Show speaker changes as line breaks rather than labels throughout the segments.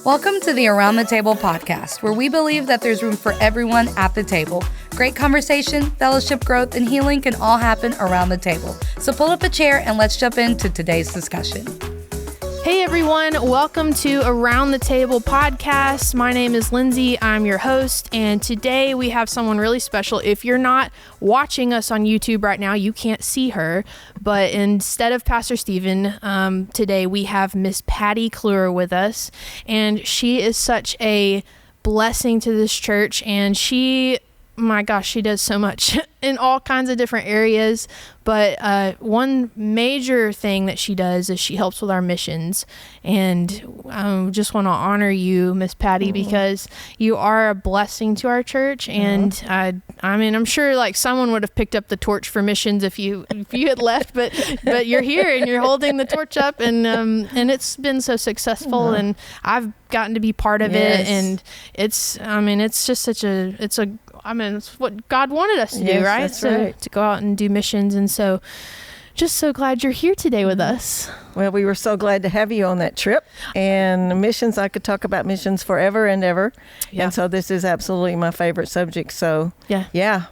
Welcome to the Around the Table podcast, where we believe that there's room for everyone at the table. Great conversation, fellowship, growth, and healing can all happen around the table. So pull up a chair and let's jump into today's discussion.
Hey everyone, welcome to Around the Table podcast. My name is Lindsay, I'm your host, and today we have someone really special. If you're not watching us on YouTube right now, you can't see her, but instead of Pastor Stephen, today we have Miss Pattie Klewer with us, and she is such a blessing to this church, and she does so much in all kinds of different areas. But one major thing that she does is she helps with our missions. And I just want to honor you, Miss Pattie, because you are a blessing to our church. And I'm sure like someone would have picked up the torch for missions if you had left, but you're here and you're holding the torch up, and it's been so successful, and I've gotten to be part of it, and it's what God wanted us to do, right? To go out and do missions. And so just so glad you're here today with us.
Well, we were so glad to have you on that trip. And missions, I could talk about missions forever and ever. Yeah. And so this is absolutely my favorite subject. So yeah.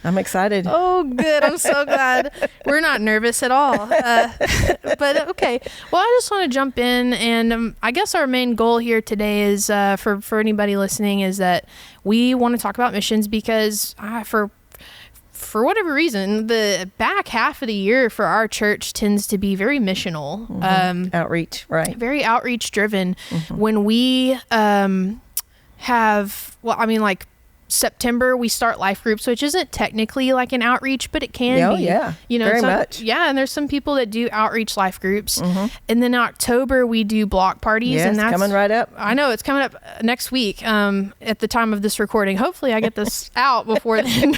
I'm excited.
Oh, good. I'm so glad. We're not nervous at all. But okay. Well, I just want to jump in, and I guess our main goal here today is for anybody listening is that we want to talk about missions because for whatever reason, the back half of the year for our church tends to be very missional.
Outreach, right.
Very outreach driven. When we September, we start life groups, which isn't technically like an outreach, but it can be.
Yeah, very much.
Yeah, and there's some people that do outreach life groups. And then October, we do block parties.
Yes,
and that's
coming right up.
I know, it's coming up next week at the time of this recording. Hopefully I get this out before then,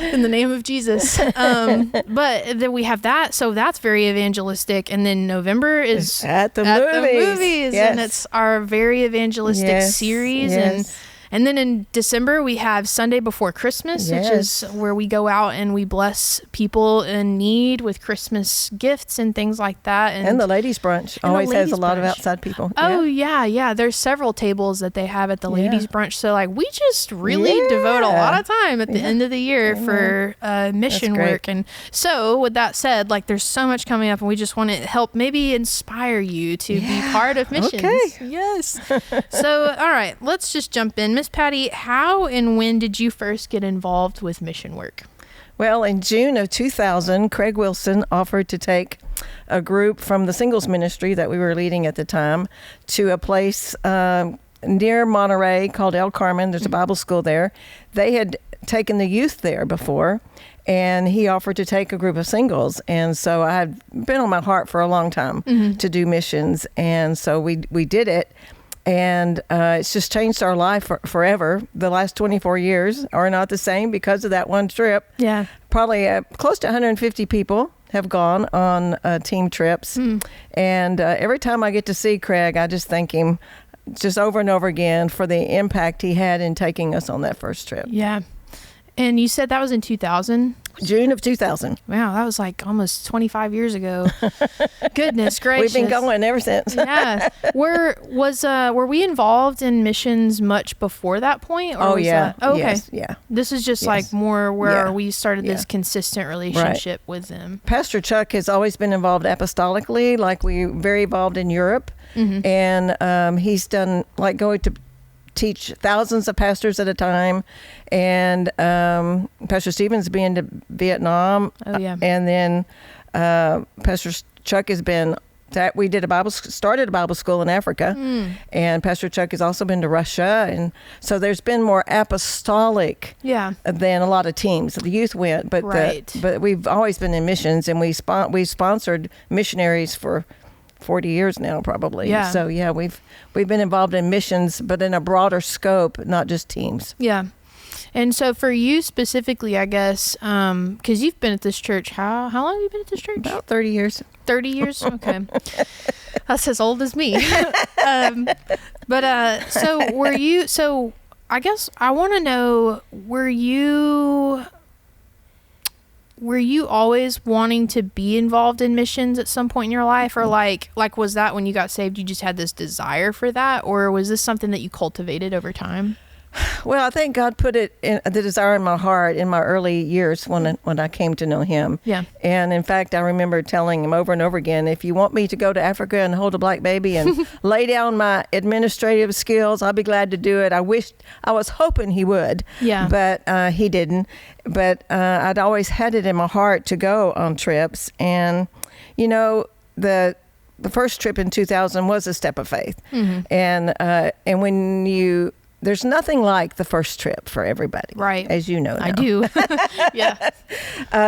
in the name of Jesus. But then we have that, so that's very evangelistic. And then November is
at the movies. Yes.
And it's our very evangelistic series. And then in December, we have Sunday Before Christmas, which is where we go out and we bless people in need with Christmas gifts and things like that. And
the ladies' brunch always has a lot of outside people.
Oh, yeah. There's several tables that they have at the ladies' brunch. So, like, we just really devote a lot of time at the end of the year for mission work. And so, with that said, like, there's so much coming up, and we just want to help maybe inspire you to be part of missions.
Okay.
Yes. So, all right, let's just jump in. Miss Pattie, how and when did you first get involved with mission work?
Well, in June of 2000, Craig Wilson offered to take a group from the singles ministry that we were leading at the time to a place near Monterey called El Carmen. There's a Bible school there. They had taken the youth there before, and he offered to take a group of singles. And so I had been on my heart for a long time to do missions. And so we did it. And it's just changed our life forever. The last 24 years are not the same because of that one trip. Yeah. Probably close to 150 people have gone on team trips. And every time I get to see Craig, I just thank him just over and over again for the impact he had in taking us on that first trip.
Yeah. And you said that was in 2000?
June of 2000.
Wow, that was like almost 25 years ago. Goodness gracious.
We've been going ever since.
Yeah. Were we involved in missions much before that point? Or okay.
Yes, yeah.
This is just like more where we started this consistent relationship with them.
Pastor Chuck has always been involved apostolically, like we very involved in Europe. And he's done like going to teach thousands of pastors at a time, and Pastor Stephen's been to Vietnam, and then Pastor Chuck has been that we did started a Bible school in Africa, and Pastor Chuck has also been to Russia, and so there's been more apostolic than a lot of teams. The youth went, but but we've always been in missions, and we sponsored missionaries for 40 years now, probably. Yeah. So we've been involved in missions, but in a broader scope, not just teams. Yeah.
And so for you specifically, I guess, because you've been at this church, how long have you been at this church?
About 30 years.
30 years? Okay. That's as old as me. So I guess I want to know, were you always wanting to be involved in missions at some point in your life? Or like was that when you got saved, you just had this desire for that? Or was this something that you cultivated over time?
Well, I think God put it in the desire in my heart in my early years when I came to know Him.
Yeah.
And in fact, I remember telling Him over and over again, if you want me to go to Africa and hold a black baby and lay down my administrative skills, I'll be glad to do it. I was hoping He would.
Yeah.
But He didn't. But I'd always had it in my heart to go on trips. And, you know, the first trip in 2000 was a step of faith. Mm-hmm. And when there's nothing like the first trip for everybody.
Right.
As you know now.
I do. Yeah.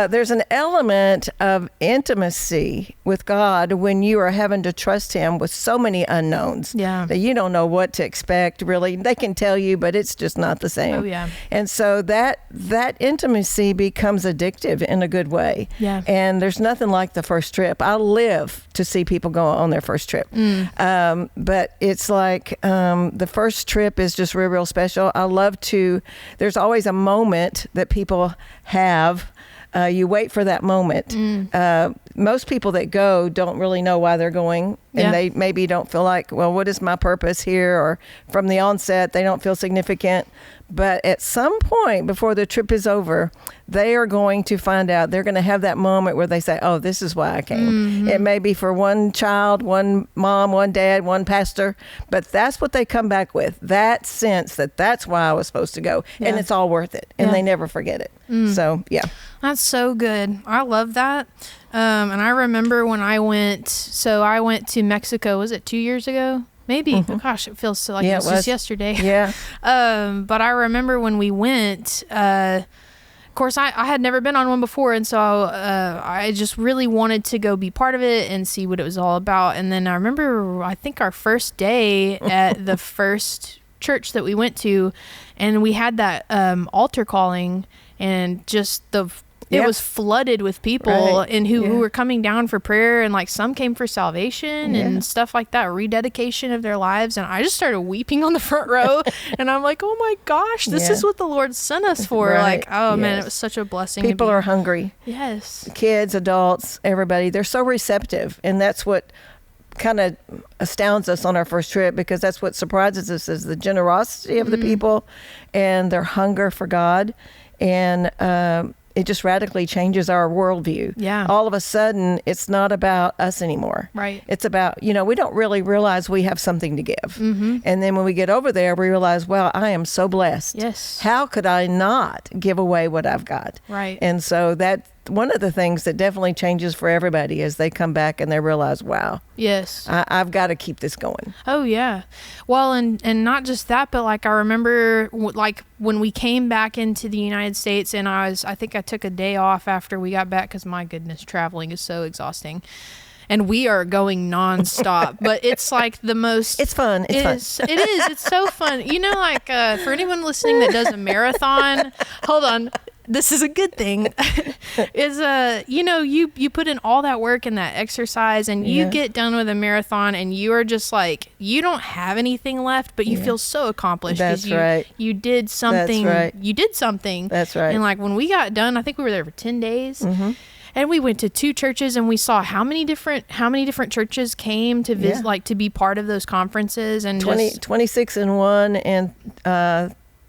There's an element of intimacy with God when you are having to trust Him with so many unknowns.
Yeah.
That you don't know what to expect, really. They can tell you, but it's just not the same.
Oh, yeah.
And so that intimacy becomes addictive in a good way.
Yeah.
And there's nothing like the first trip. I live to see people go on their first trip. But it's like the first trip is just real special. There's always a moment that people have. You wait for that moment. Most people that go don't really know why they're going, and they maybe don't feel like, well, what is my purpose here? Or from the onset, they don't feel significant. But at some point before the trip is over, they are going to find out. They're going to have that moment where they say, oh, this is why I came. Mm-hmm. It may be for one child, one mom, one dad, one pastor, but that's what they come back with. That sense that that's why I was supposed to go. Yeah. And it's all worth it. And they never forget it. So, yeah.
That's so good. I love that. And I remember when I went to Mexico, was it 2 years ago? Maybe. Mm-hmm. Gosh, it feels like it was just yesterday.
Yeah.
But I remember when we went, of course, I had never been on one before. And so I just really wanted to go be part of it and see what it was all about. And then I remember, I think our first day at the first church that we went to, and we had that altar calling, and just it was flooded with people and who were coming down for prayer, and like some came for salvation and stuff like that, rededication of their lives. And I just started weeping on the front row and I'm like, oh my gosh, this is what the Lord sent us for. Like, oh man, it was such a blessing.
People are hungry.
Yes.
Kids, adults, everybody, they're so receptive. And that's what kind of astounds us on our first trip, because that's what surprises us, is the generosity of the people and their hunger for God. And it just radically changes our worldview. Yeah. All of a sudden, it's not about us anymore.
Right.
It's about, we don't really realize we have something to give. Mm-hmm. And then when we get over there, we realize, wow, I am so blessed.
Yes.
How could I not give away what I've got?
Right.
And so that one of the things that definitely changes for everybody is they come back and they realize, wow.
Yes.
I've got to keep this going.
Oh, yeah. Well, and not just that, but like I remember like when we came back into the United States, and I think I took a day off after we got back, because my goodness, traveling is so exhausting. And we are going nonstop, but it's like the most.
It's fun. It is.
It's so fun. Like for anyone listening that does a marathon, hold on. This is a good thing. Is you put in all that work and that exercise, and you get done with a marathon, and you are just like, you don't have anything left, but you feel so accomplished.
That's right.
You did something.
That's right.
You did something.
That's right.
And like when we got done, I think we were there for 10 days. Mm-hmm. And we went to 2 churches, and we saw how many different churches came to visit, like to be part of those conferences, and
26 in one, and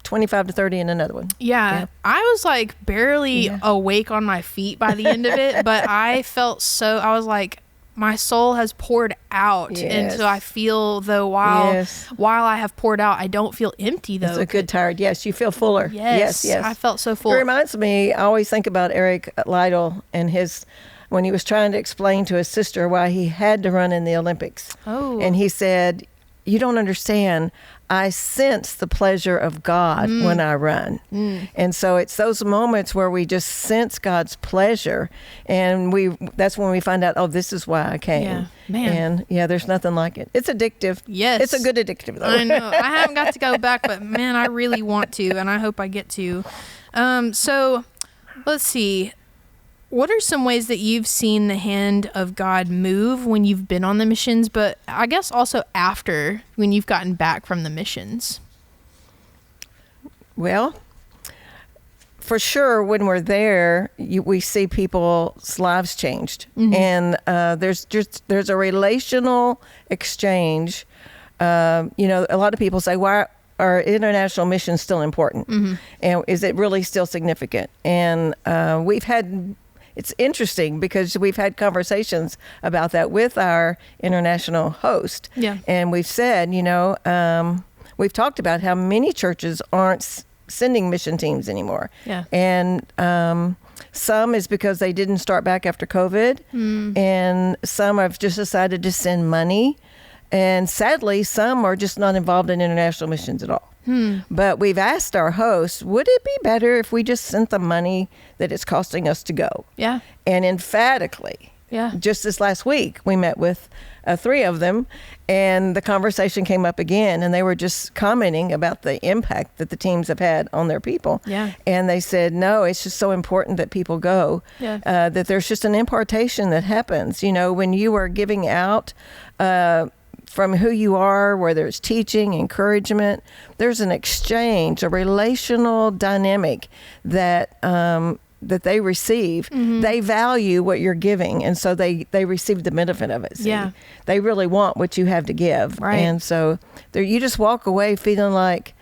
25 to 30 in another one.
Yeah. I was like barely awake on my feet by the end of it, but I felt I was like, my soul has poured out. And so I feel, though, while I have poured out, I don't feel empty, though.
It's a good tired. Yes, you feel fuller.
Yes. I felt so full.
It reminds me, I always think about Eric Lytle and when he was trying to explain to his sister why he had to run in the Olympics. Oh. And he said, you don't understand. I sense the pleasure of God when I run. And so it's those moments where we just sense God's pleasure, and that's when we find out, oh, this is why I came.
Yeah, man.
And there's nothing like it. It's addictive.
Yes.
It's a good addictive, though.
I know. I haven't got to go back, but man, I really want to, and I hope I get to. So let's see. What are some ways that you've seen the hand of God move when you've been on the missions, but I guess also after, when you've gotten back from the missions?
Well, for sure, when we're there, we see people's lives changed, and there's a relational exchange. A lot of people say, "Why are international missions still important? And is it really still significant?" And it's interesting because we've had conversations about that with our international host, and we've said, we've talked about how many churches aren't sending mission teams anymore. And some is because they didn't start back after COVID, and some have just decided to send money, and sadly some are just not involved in international missions at all. But we've asked our hosts, would it be better if we just sent the money that it's costing us to go? And emphatically, just this last week, we met with 3 of them, and the conversation came up again, and they were just commenting about the impact that the teams have had on their people. And they said, no, it's just so important that people go, that there's just an impartation that happens. When you are giving out from who you are, whether it's teaching, encouragement, there's an exchange, a relational dynamic that that they receive. They value what you're giving, and so they receive the benefit of it. They really want what you have to give, and so you just walk away feeling like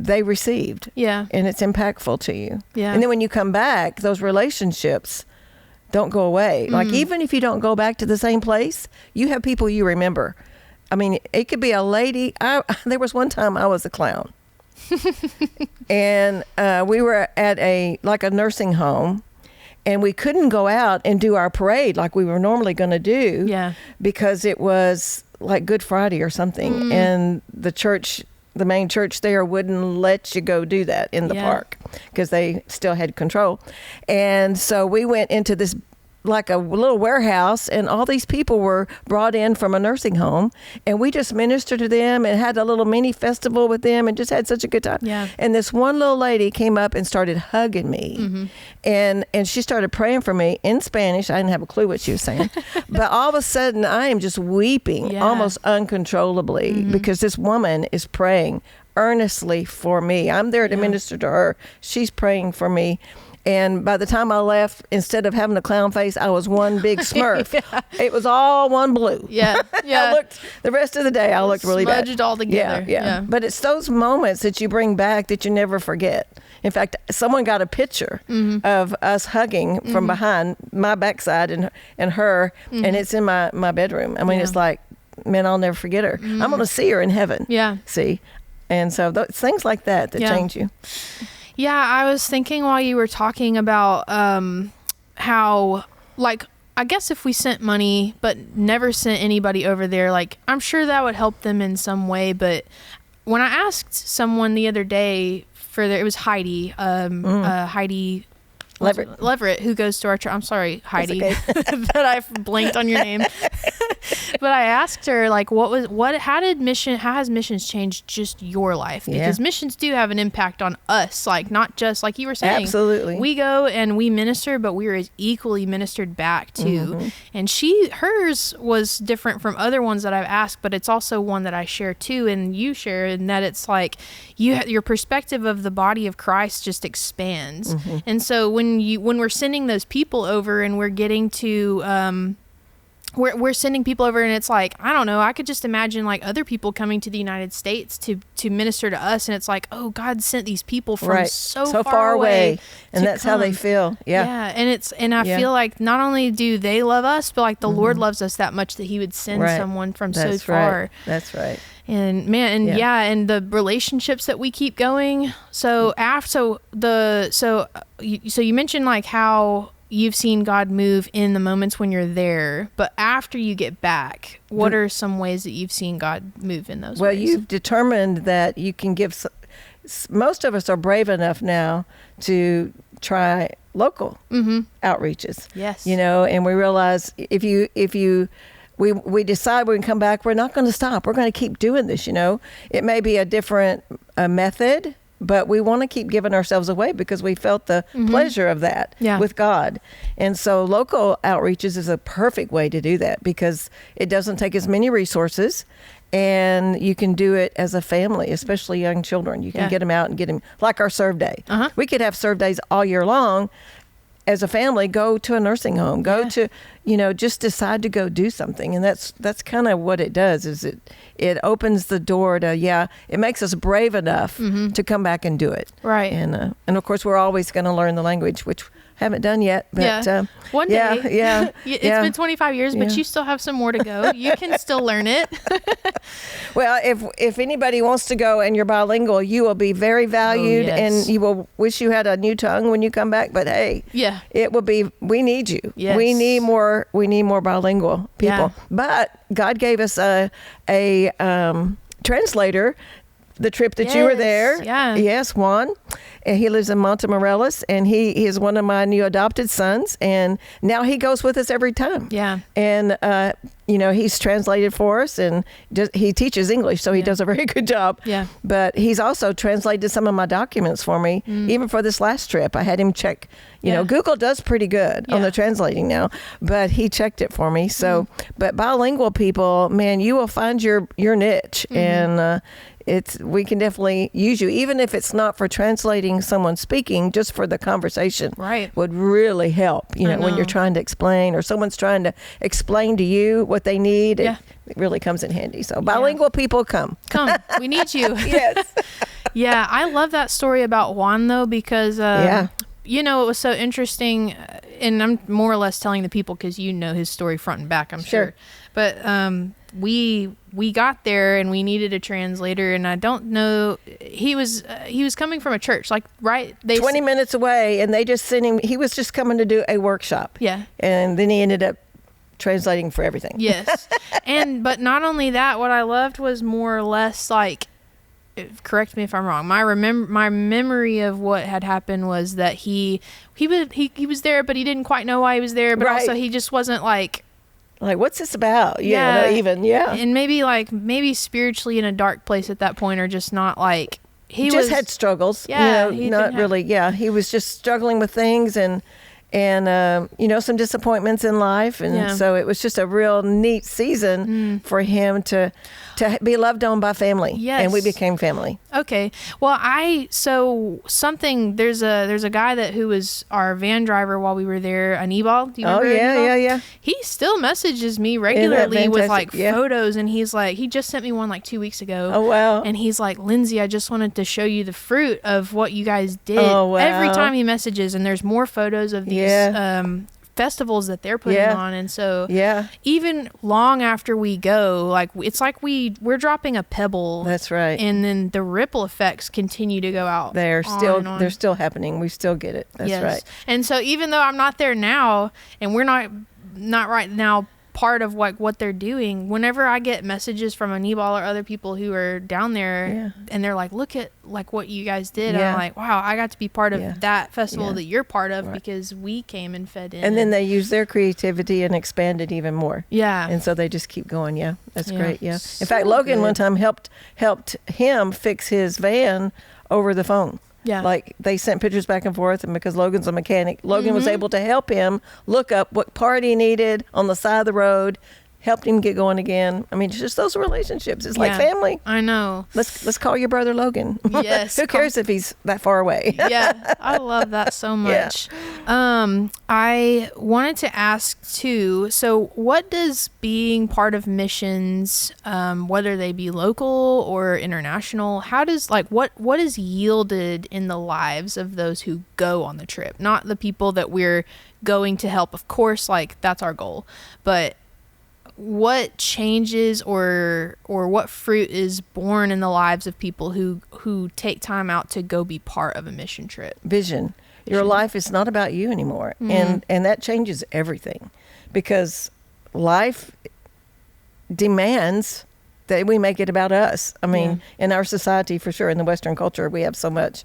they received, and it's impactful to you. And then when you come back, those relationships don't go away. Like, even if you don't go back to the same place, you have people you remember. I mean, it could be a lady. There was one time I was a clown. And we were at a nursing home, and we couldn't go out and do our parade like we were normally going to do, because it was like Good Friday or something, and the main church there wouldn't let you go do that in the park because they still had control. And so we went into this like a little warehouse, and all these people were brought in from a nursing home, and we just ministered to them and had a little mini festival with them and just had such a good time. And this one little lady came up and started hugging me, and she started praying for me in Spanish. I didn't have a clue what she was saying, but all of a sudden I am just weeping almost uncontrollably because this woman is praying earnestly for me. I'm there to minister to her. She's praying for me. And by the time I left, instead of having a clown face, I was one big Smurf. It was all one blue. I looked, the rest of the day, I looked really bad.
Smudged all together.
But it's those moments that you bring back that you never forget. In fact, someone got a picture of us hugging from behind my backside and her, and it's in my bedroom. I mean, it's like, man, I'll never forget her. I'm going to see her in heaven. See? And so things like that change you.
Yeah, I was thinking while you were talking about how, like, I guess if we sent money but never sent anybody over there, like, I'm sure that would help them in some way. But when I asked someone the other day it was Heidi, Heidi Leverett, who goes to our church. I'm sorry, Heidi, that I blanked on your name. But I asked her, like, how has missions changed just your life? Because missions do have an impact on us, like, not just like you were saying.
Absolutely.
We go and we minister, but we are equally ministered back too. And hers was different from other ones that I've asked, but it's also one that I share too, and you share, in that it's like your perspective of the body of Christ just expands. And so when we're sending those people over and we're getting to we're sending people over, and it's like, I don't know, I could just imagine like other people coming to the United States to minister to us, and it's like, oh, God sent these people from so far away,
and that's how they feel.
And I feel like not only do they love us, but like the Lord loves us that much that he would send someone from so far.
That's right.
And man, and the relationships that we keep going. So you mentioned like how you've seen God move in the moments when you're there, but after you get back, what are some ways that you've seen God move in those ways?
Well, you've determined that you can give. Most of us are brave enough now to try local outreaches.
Yes.
And we realize we decide we can come back, we're not going to stop. We're going to keep doing this. It may be a different method, but we want to keep giving ourselves away because we felt the pleasure of that with God. And so local outreaches is a perfect way to do that because it doesn't take as many resources, and you can do it as a family, especially young children. You can get them out and get them, like our serve day. We could have serve days all year long. As a family, go to a nursing home, go to, just decide to go do something. And that's kind of what it does, is it opens the door to, it makes us brave enough to come back and do it.
Right.
And of course, we're always going to learn the language, which haven't done yet. But,
one day. It's been 25 years, but
Yeah.
you still have some more to go. You can still learn it.
Well, if anybody wants to go and you're bilingual, you will be very valued, and you will wish you had a new tongue when you come back. But hey, it will be. We need you.
Yes.
We need more bilingual people.
Yeah.
But God gave us a translator. The trip that you were there.
Yeah.
Yes, Juan. And he lives in Montemorelos, and he is one of my new adopted sons. And now he goes with us every time.
Yeah.
And, he's translated for us, and he teaches English, so he does a very good job.
Yeah.
But he's also translated some of my documents for me, even for this last trip. I had him check, Google does pretty good on the translating now, but he checked it for me. So, but bilingual people, man, you will find your niche, and, we can definitely use you, even if it's not for translating someone speaking, just for the conversation.
Right.
Would really help, when you're trying to explain, or someone's trying to explain to you what they need. It really comes in handy. So bilingual people, come.
We need you.
Yes.
Yeah. I love that story about Juan, though, because, it was so interesting, and I'm more or less telling the people because you know his story front and back, I'm sure. But we got there and we needed a translator, and I don't know, he was coming from a church, like, right?
20 minutes away, and they just sent him. He was just coming to do a workshop.
Yeah.
And then he ended up translating for everything.
Yes. But not only that, what I loved was more or less like, correct me if I'm wrong, my memory of what had happened was that he was there, but he didn't quite know why he was there, but also he just wasn't like,
what's this about? And
maybe spiritually in a dark place at that point, or just not like, he
just had struggles. Not really. Yeah. He was just struggling with things, and some disappointments in life. And so it was just a real neat season for him to be loved on by family.
Yes.
And we became family.
Okay. Well, there's a guy who was our van driver while we were there, Anibal. Do you remember Anibal?
Yeah.
He still messages me regularly with photos, and he's like, he just sent me one like 2 weeks ago.
Oh, wow.
And he's like, Lindsay, I just wanted to show you the fruit of what you guys did.
Oh, wow.
Every time he messages, and there's more photos of these festivals that they're putting on. And so even long after we go, it's like we're dropping a pebble.
That's right.
And then the ripple effects continue to go out.
They're still happening. We still get it. That's right.
And so even though I'm not there now, and we're not right now part of what they're doing, whenever I get messages from Anibal or other people who are down there, and they're like, look at what you guys did, and I'm like, wow, I got to be part of that festival that you're part of, because we came and fed in.
And then they use their creativity and expand it even more. And so they just keep going. That's great. In fact, Logan one time helped him fix his van over the phone. Like, they sent pictures back and forth, and because Logan's a mechanic, Logan was able to help him look up what part he needed on the side of the road, helped him get going again. I mean, it's just those relationships. It's like family.
I know.
Let's call your brother Logan.
Yes.
Who cares if he's that far away?
I love that so much. I wanted to ask too, so what does being part of missions, whether they be local or international, how does what is yielded in the lives of those who go on the trip? Not the people that we're going to help, of course, that's our goal, but what changes or what fruit is born in the lives of people who take time out to go be part of a mission trip?
Vision. Your life is not about you anymore. And that changes everything, because life demands that we make it about us. I mean, in our society, for sure, in the Western culture, we have so much,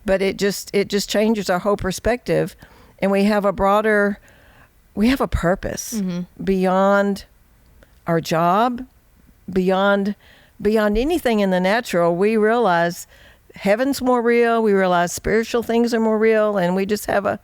but it just changes our whole perspective, and we have a purpose beyond our job, beyond anything in the natural. We realize heaven's more real. We realize spiritual things are more real, and we just have a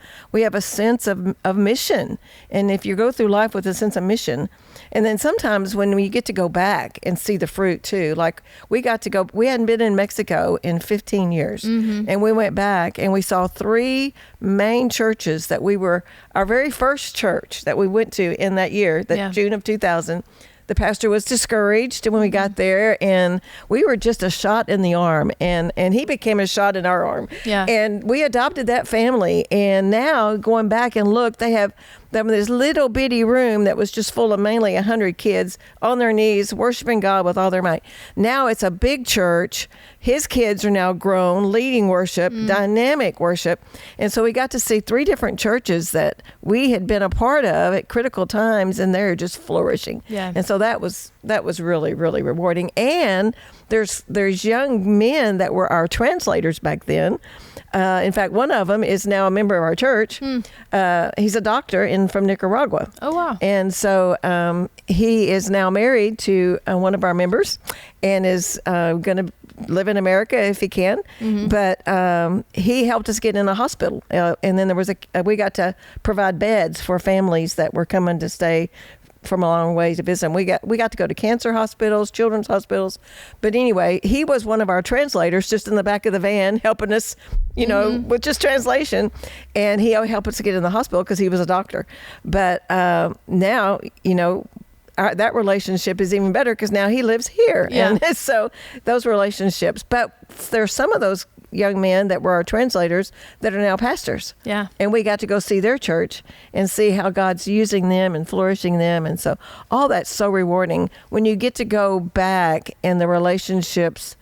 sense of mission. And if you go through life with a sense of mission, and then sometimes when we get to go back and see the fruit too, like we hadn't been in Mexico in 15 years, and we went back and we saw 3 main churches that our very first church that we went to in that year, June of 2000. The pastor was discouraged when we got there, and we were just a shot in the arm, and he became a shot in our arm.
Yeah.
And we adopted that family, and now going back and look, they have this little bitty room that was just full of mainly 100 kids on their knees worshiping God with all their might. Now it's a big church. His kids are now grown, leading worship, dynamic worship. And so we got to see 3 different churches that we had been a part of at critical times, and they're just flourishing.
Yeah.
And so that was really, really rewarding. And there's young men that were our translators back then. In fact, one of them is now a member of our church. He's a doctor from Nicaragua.
Oh, wow. And
so he is now married to one of our members and is going to live in America if he can. But he helped us get in a hospital. And then we got to provide beds for families that were coming to stay from a long way to visit. We got to go to cancer hospitals, children's hospitals. But anyway, he was one of our translators just in the back of the van helping us, with just translation. And he helped us get in the hospital because he was a doctor. But now, that relationship is even better because now he lives here.
Yeah.
And so those relationships. But there's some of those young men that were our translators that are now pastors.
Yeah.
And we got to go see their church and see how God's using them and flourishing them. And so all that's so rewarding. When you get to go back and the relationships,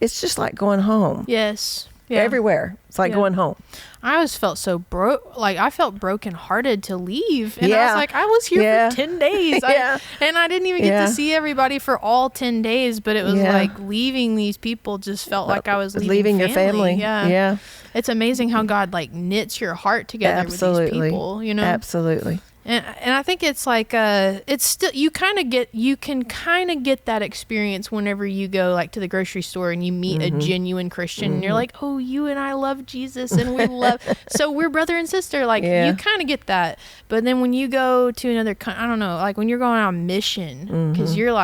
it's just like going home.
Yes. Yeah.
Everywhere. It's like going home.
I always felt so I felt brokenhearted to leave. And I was like, I was here for 10 days. And I didn't even get to see everybody for all 10 days, but it was like leaving these people just felt like I was leaving
your family. Yeah.
It's amazing how God knits your heart together with these people,
Absolutely.
And I think it's like it's still you can kind of get that experience whenever you go to the grocery store and you meet a genuine Christian and you're like, oh, you and I love Jesus and we love so we're brother and sister. You kind of get that. But then when you go to another I don't know, when you're going on mission because you're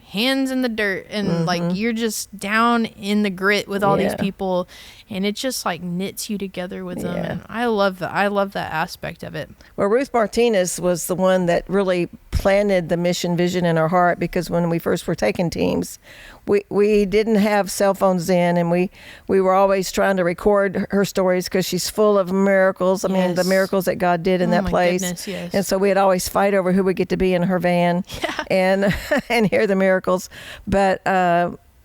hands in the dirt and you're just down in the grit with all these people, and it just knits you together with them. And I love that. I love that aspect of it.
Well, Ruth Martinez was the one that really planted the mission vision in our heart, because when we first were taking teams, we didn't have cell phones then, and we were always trying to record her stories because she's full of miracles. I mean, the miracles that God did in that place.
Goodness, yes.
And so we'd always fight over who would get to be in her van and hear the miracles. But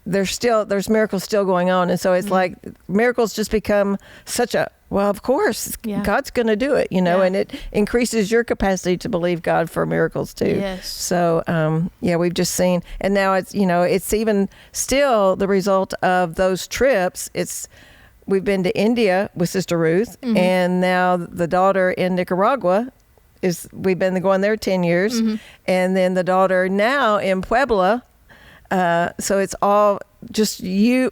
there's miracles still going on. And so it's like miracles just become such a, well, of course, God's going to do it, and it increases your capacity to believe God for miracles too.
Yes.
So, we've just seen, and now it's, it's even still the result of those trips. We've been to India with Sister Ruth, and now the daughter in Nicaragua we've been going there 10 years, and then the daughter now in Puebla. So it's all just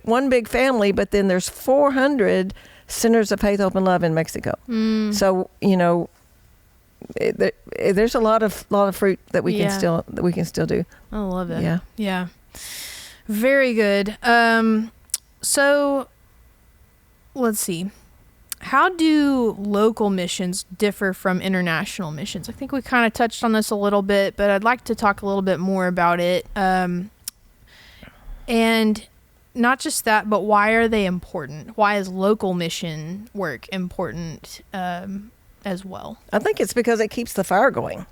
one big family, but then there's 400 Centers of Faith, Hope, and Love in Mexico. So there's a lot of fruit that we can still do.
I love it.
Yeah.
Very good. So let's see. How do local missions differ from international missions? I think we kind of touched on this a little bit, but I'd like to talk a little bit more about it. And not just that, but why are they important? Why is local mission work important as well?
I think it's because it keeps the fire going.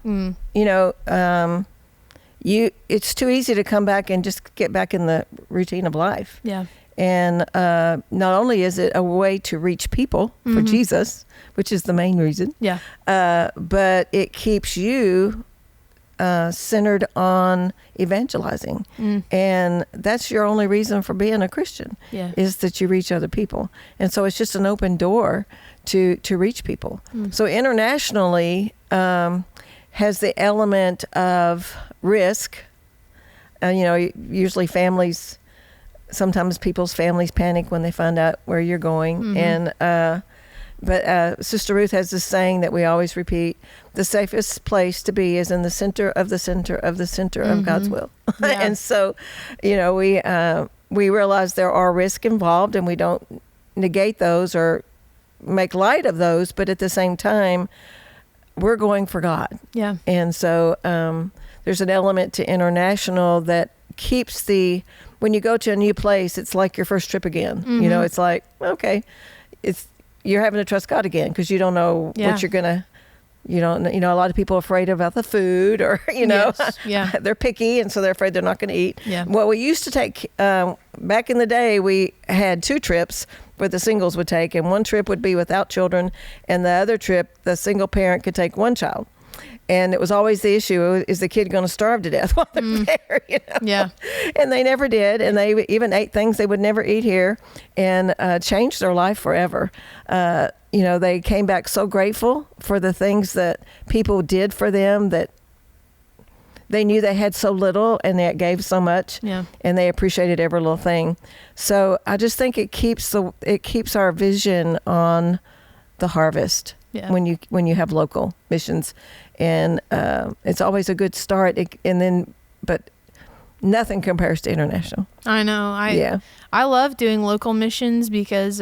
It's too easy to come back and just get back in the routine of life.
Yeah.
And not only is it a way to reach people for Jesus, which is the main reason, but it keeps you centered on evangelizing. And that's your only reason for being a Christian, is that you reach other people. And so it's just an open door to reach people. So internationally has the element of risk. Usually families sometimes people's families panic when they find out where you're going. And but Sister Ruth has this saying that we always repeat: the safest place to be is in the center of the center of the center of God's will.
Yeah.
And so, we realize there are risks involved, and we don't negate those or make light of those, but at the same time, we're going for God.
Yeah.
And so there's an element to international that keeps when you go to a new place, it's like your first trip again. It's like, okay, you're having to trust God again, because you don't know what you're gonna. A lot of people are afraid about the food, or
Yes. Yeah.
they're picky, and so they're afraid they're not going to eat.
Yeah.
Well, we used to take back in the day, we had 2 trips where the singles would take, and one trip would be without children, and the other trip the single parent could take 1 child. And it was always the issue: is the kid going to starve to death while they're there?
Yeah.
And they never did, and they even ate things they would never eat here, and changed their life forever. They came back so grateful for the things that people did for them, that they knew they had so little and that gave so much.
Yeah.
And they appreciated every little thing. So I just think it keeps our vision on the harvest.
Yeah.
When you have local missions, and it's always a good start. But nothing compares to international.
I know. I love doing local missions because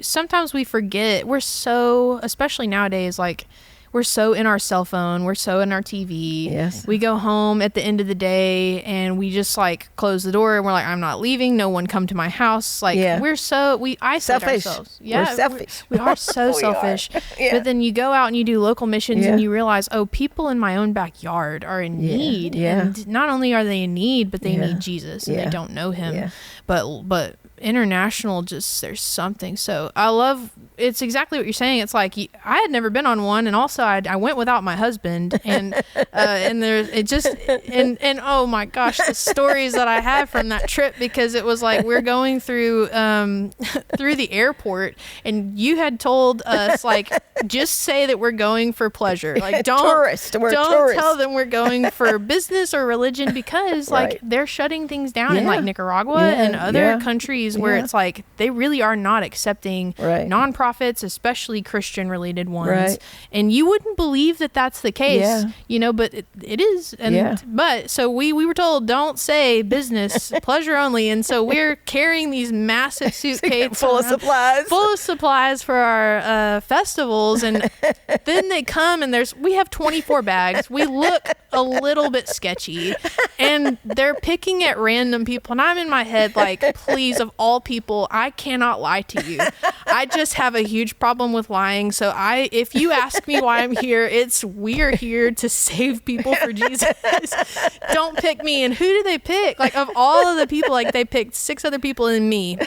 sometimes we forget. We're so, especially nowadays, like, we're so in our cell phone, we're so in our TV.
Yes.
We go home at the end of the day and we just like close the door and we're like, I'm not leaving. No one come to my house. Like we isolate
selfish.
ourselves. Yeah,
we're selfish.
We are so selfish.
Yeah.
But then you go out and you do local missions and you realize, people in my own backyard are in need.
Yeah.
And not only are they in need, but they need Jesus and they don't know him.
Yeah.
But international, just there's something. So I love, it's exactly what you're saying. It's like I had never been on one, and also I went without my husband, and there's it just and oh my gosh, the stories that I have from that trip, because it was like we're going through the airport, and you had told us, like, just say that we're going for pleasure, like don't
tourists.
tell them we're going for business or religion, because like they're shutting things down in like Nicaragua and other countries where it's like they really are not accepting nonprofits, especially Christian related ones. And you wouldn't believe that that's the case, but it is. And but so we were told, don't say business, pleasure only. And so we're carrying these massive suitcases
full of supplies
for our festivals, and then they come and we have 24 bags. We look a little bit sketchy, and they're picking at random people, and I'm in my head like, please, of all people, I cannot lie to you. I just have a huge problem with lying. So if you ask me why I'm here, we're here to save people for Jesus. Don't pick me. And who do they pick? Like, of all of the people, like, they picked 6 other people and me.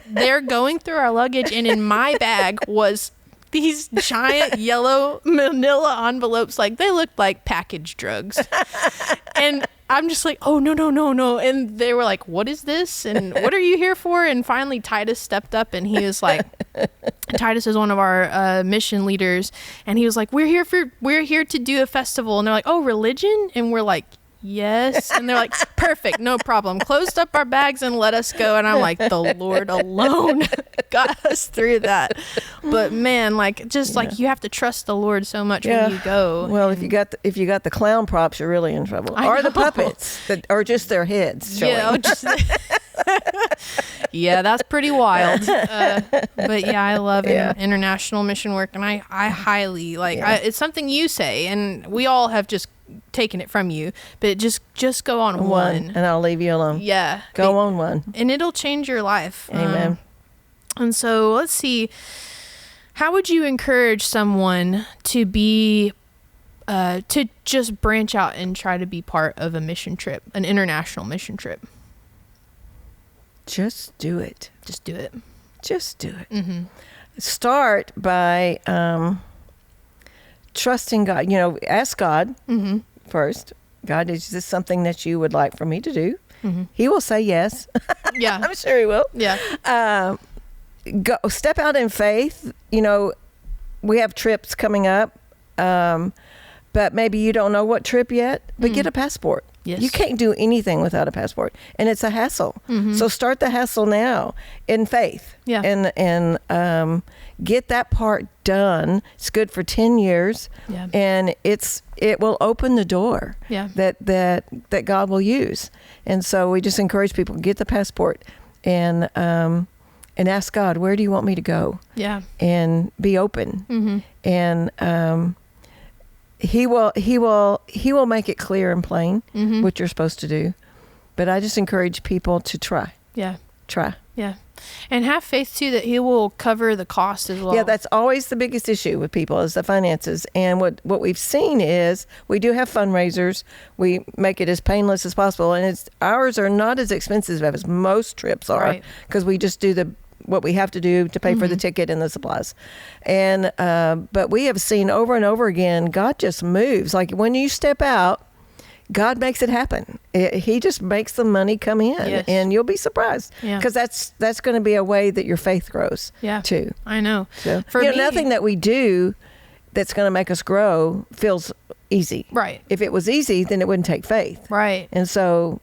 They're going through our luggage, and in my bag was these giant yellow manila envelopes. Like, they looked like packaged drugs. And I'm just like, oh, no. And they were like, what is this? And what are you here for? And finally, Titus stepped up, and he was like, Titus is one of our mission leaders. And he was like, we're here to do a festival. And they're like, oh, religion? And we're like, yes. And they're like, perfect, no problem. Closed up our bags and let us go. And I'm like, the Lord alone got us through that. But man, like, just like, you have to trust the Lord so much when you go.
Well, if you got the clown props, you're really in trouble. Or the puppets, or just their heads showing.
Yeah, that's pretty wild. But yeah, I love international mission work, and I highly it's something you say, and we all have just taken it from you, but just go on one,
and I'll leave you alone. Go on one,
and it'll change your life.
Amen.
And so let's see, how would you encourage someone to be to just branch out and try to be part of a mission trip, an international mission trip?
Just do it.
Just do it.
Mm-hmm. Start by trusting God. Ask God first. God, is this something that you would like for me to do? Mm-hmm. He will say yes.
Yeah.
I'm sure he will.
Yeah.
Go step out in faith. We have trips coming up, but maybe you don't know what trip yet, but get a passport.
Yes.
You can't do anything without a passport, and it's a hassle. So start the hassle now in faith.
Yeah.
And get that part done. It's good for 10 years.
Yeah.
And it will open the door.
Yeah.
that God will use. And so we just encourage people to get the passport and ask God, where do you want me to go?
Yeah.
And be open. And he will make it clear and plain what you're supposed to do. But I just encourage people to try.
Yeah.
Try.
Yeah. And have faith too that he will cover the cost as well.
Yeah, that's always the biggest issue with people is the finances. And what we've seen is we do have fundraisers. We make it as painless as possible, and ours are not as expensive as most trips are, because we just do what we have to do to pay for the ticket and the supplies. And but we have seen over and over again, God just moves. Like when you step out, God makes it happen. He just makes the money come in, and you'll be surprised, because that's going to be a way that your faith grows. Too.
I know.
So,
for me,
nothing that we do that's going to make us grow feels easy.
Right.
If it was easy, then it wouldn't take faith.
Right.
And so,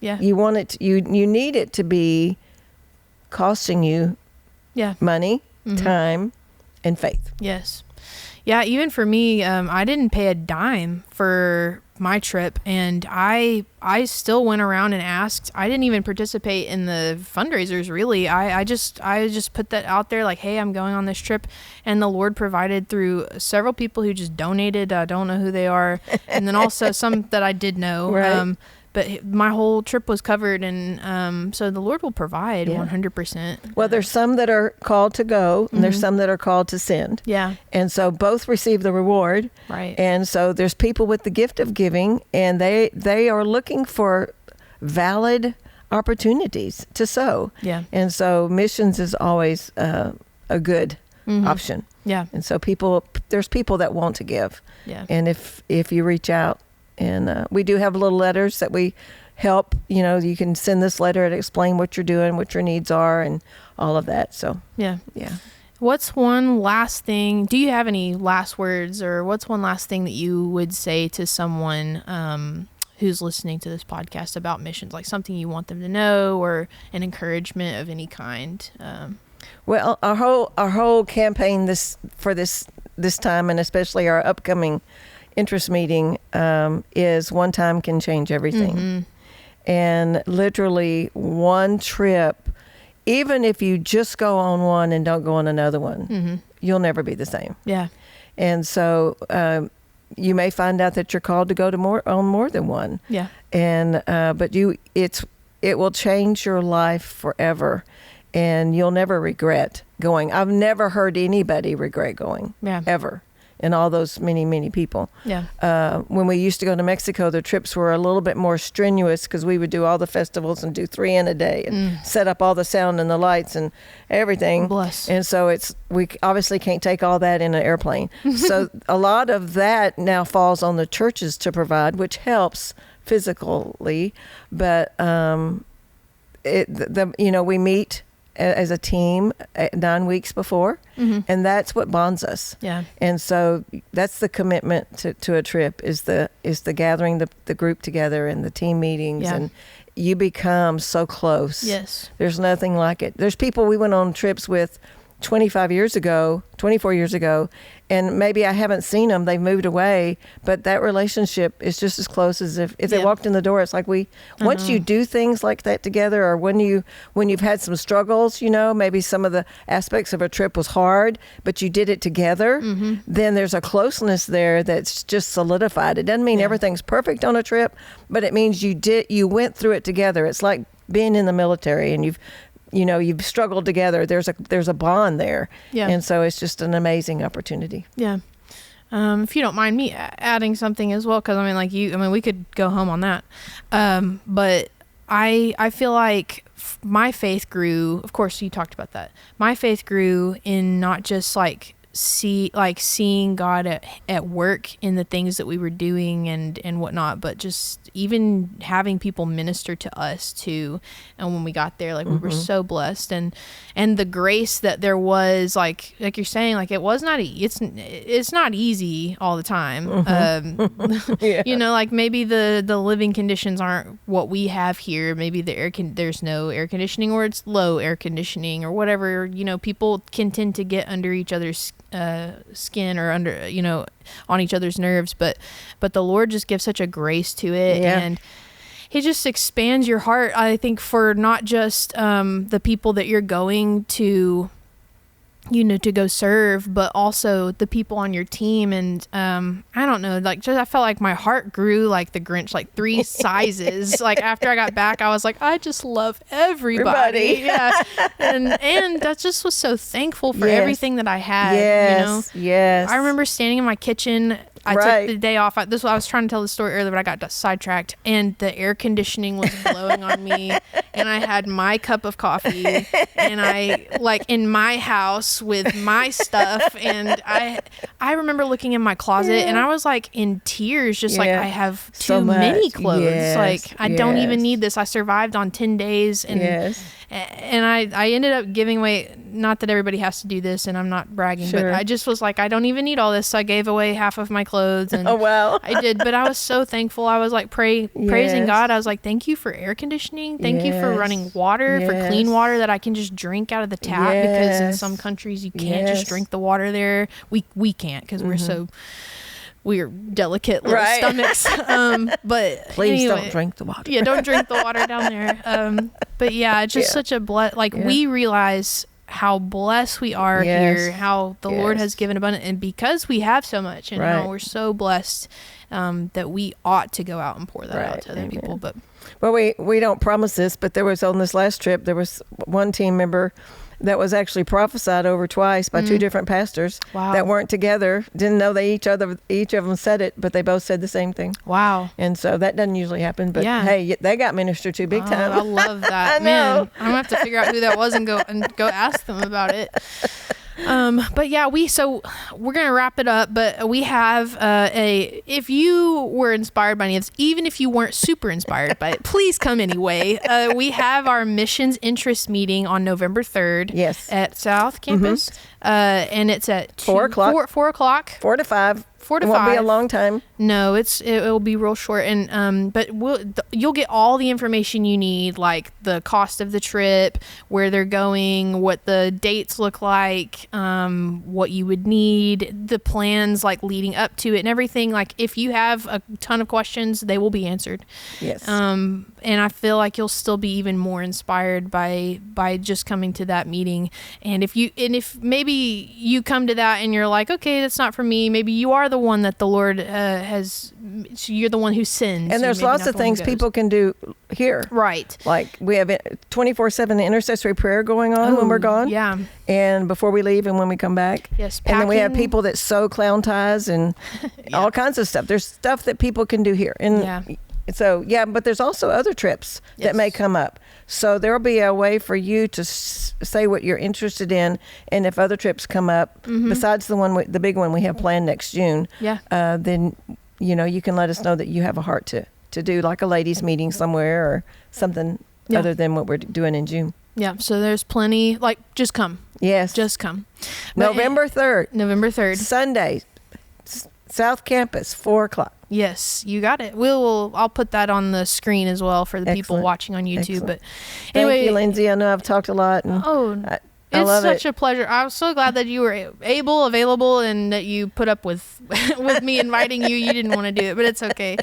you want it. You need it to be costing you money, time, and faith.
Yes. Yeah, even for me, I didn't pay a dime for my trip, and I still went around and asked. I didn't even participate in the fundraisers, really. I just put that out there, like, hey, I'm going on this trip, and the Lord provided through several people who just donated. I don't know who they are, and then also some that I did know.
Right.
But my whole trip was covered, and so the Lord will provide 100%.
Well, there's some that are called to go, and there's some that are called to send.
Yeah.
And so both receive the reward.
Right.
And so there's people with the gift of giving, and they are looking for valid opportunities to sow.
Yeah.
And so missions is always a good option.
Yeah.
And so there's people that want to give.
Yeah.
And if you reach out, and we do have little letters that we help, you can send this letter and explain what you're doing, what your needs are, and all of that. So,
yeah.
Yeah.
What's one last thing? Do you have any last words, or what's one last thing that you would say to someone who's listening to this podcast about missions, like something you want them to know, or an encouragement of any kind?
Well, our whole campaign this time, and especially our upcoming interest meeting, is one time can change everything. And literally one trip, even if you just go on one and don't go on another one, you'll never be the same.
Yeah.
And so you may find out that you're called to go to more than one.
Yeah.
And but it will change your life forever, and you'll never regret going. I've never heard anybody regret going. Ever. And all those many people.
Yeah.
When we used to go to Mexico, the trips were a little bit more strenuous, because we would do all the festivals and do 3 in a day and set up all the sound and the lights and everything.
Bless.
And so we obviously can't take all that in an airplane. So a lot of that now falls on the churches to provide, which helps physically. But we meet as a team 9 weeks before, and that's what bonds us.
Yeah.
And so that's the commitment to a trip, is the gathering the group together and the team meetings, and you become so close.
Yes.
There's nothing like it. There's people we went on trips with 24 years ago, and maybe I haven't seen them. They've moved away, but that relationship is just as close as if they walked in the door. It's like once you do things like that together, or when you've had some struggles, maybe some of the aspects of a trip was hard, but you did it together, then there's a closeness there that's just solidified. It doesn't mean everything's perfect on a trip, but it means you went through it together. It's like being in the military, and you've struggled together. There's a bond there.
Yeah.
And so it's just an amazing opportunity.
Yeah. If you don't mind me adding something as well, because we could go home on that. But I feel like my faith grew. Of course, you talked about that. My faith grew in not just like seeing God at work in the things that we were doing and whatnot, but just even having people minister to us too. And when we got there, we were so blessed, and the grace that there was, like you're saying, it was not, it's not easy all the time. Yeah. Maybe the living conditions aren't what we have here. Maybe there's no air conditioning, or it's low air conditioning, or whatever. People can tend to get under each other's skin, or under on each other's nerves, but the Lord just gives such a grace to it, and he just expands your heart, I think, for not just the people that you're going to to go serve, but also the people on your team. And I don't know, I felt like my heart grew like the Grinch, 3 sizes. After I got back, I was like, I just love everybody. Yeah. And I just was so thankful for everything that I had.
Yes.
I remember standing in my kitchen. I took the day off. I was trying to tell the story earlier, but I got sidetracked, and the air conditioning was blowing on me, and I had my cup of coffee, and I in my house with my stuff, and I remember looking in my closet, and I was in tears, just I have too many clothes. I don't even need this. I survived on 10 days, and and I ended up giving away, not that everybody has to do this, and I'm not bragging, but I just was I don't even need all this. So I gave away half of my clothes, and I did, but I was so thankful. I was praising God. I was thank you for air conditioning. Thank you for running water, for clean water that I can just drink out of the tap, because in some countries you can't just drink the water there. We can't, because we're delicate little stomachs. But
please
anyway,
don't drink the water.
Yeah, don't drink the water down there. But yeah, it's just such a we realize how blessed we are here, how the Lord has given abundant, and because we have so much, and how we're so blessed, that we ought to go out and pour that out to other people. But
well, we don't promise this, but there was, on this last trip, there was one team member that was actually prophesied over twice by 2 different pastors that weren't together. Didn't know each of them said it, but they both said the same thing.
Wow.
And so that doesn't usually happen, but hey, they got ministered to big time.
I love that.
I know.
Man, I'm gonna have to figure out who that was and go ask them about it. But yeah, we're gonna wrap it up, but we have if you were inspired by any of this, even if you weren't super inspired by it, please come anyway. We have our missions interest meeting on November 3rd at South Campus, and it's at 4 o'clock. 4 o'clock.
4 to 5.
4 to 5.
It won't be a long time.
No, it'll be real short, and but you'll get all the information you need, like the cost of the trip, where they're going, what the dates look like, what you would need, the plans leading up to it, and everything. If you have a ton of questions, they will be answered. Yes. And I feel like you'll still be even more inspired by just coming to that meeting. And if maybe you come to that and you're like, okay, that's not for me. Maybe you are the one that the Lord you're the one who sins.
And there's lots of things people can do here.
Right.
We have 24/7 intercessory prayer going on when we're gone. Yeah. And before we leave and when we come back.
Yes.
And then we have people that sew clown ties and all kinds of stuff. There's stuff that people can do here. And so, but there's also other trips that may come up. So there'll be a way for you to say what you're interested in, and if other trips come up, besides the big one we have planned next June, then you can let us know that you have a heart to do like a ladies' meeting somewhere or something other than what we're doing in June.
Yeah, so there's plenty. Just come.
Yes,
just come.
November 3rd.
November 3rd.
Sunday, South Campus, 4 o'clock.
Yes, you got it. I'll put that on the screen as well for the people watching on YouTube. Excellent. But anyway,
thank you, Lindsay. I know I've talked a lot.
It's such a pleasure. I was so glad that you were available, and that you put up with me inviting you. You didn't want to do it, but it's okay.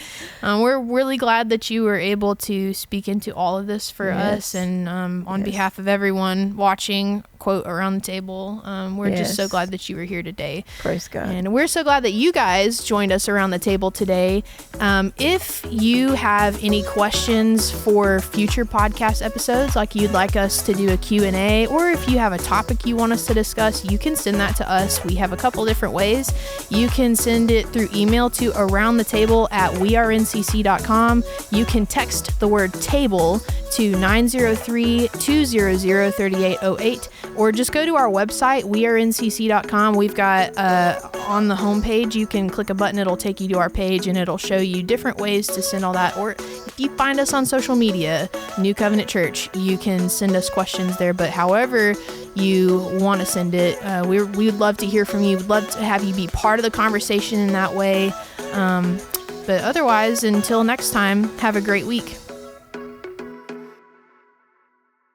We're really glad that you were able to speak into all of this for us, and on behalf of everyone watching, quote, Around the Table, we're just so glad that you were here today.
Praise God.
And we're so glad that you guys joined us around the table today. If you have any questions for future podcast episodes, like you'd like us to do a Q&A, or if you have a topic you want us to discuss, you can send that to us. We have a couple different ways. You can send it through email to aroundthetable@wearencc.com. You can text the word table to 903-200-3808, or just go to our website, wearencc.com. We've got on the homepage, you can click a button, it'll take you to our page, and it'll show you different ways to send all that. Or if you find us on social media, New Covenant Church, you can send us questions there. But however you want to send it, we'd love to hear from you. We'd love to have you be part of the conversation in that way. But otherwise, until next time, have a great week.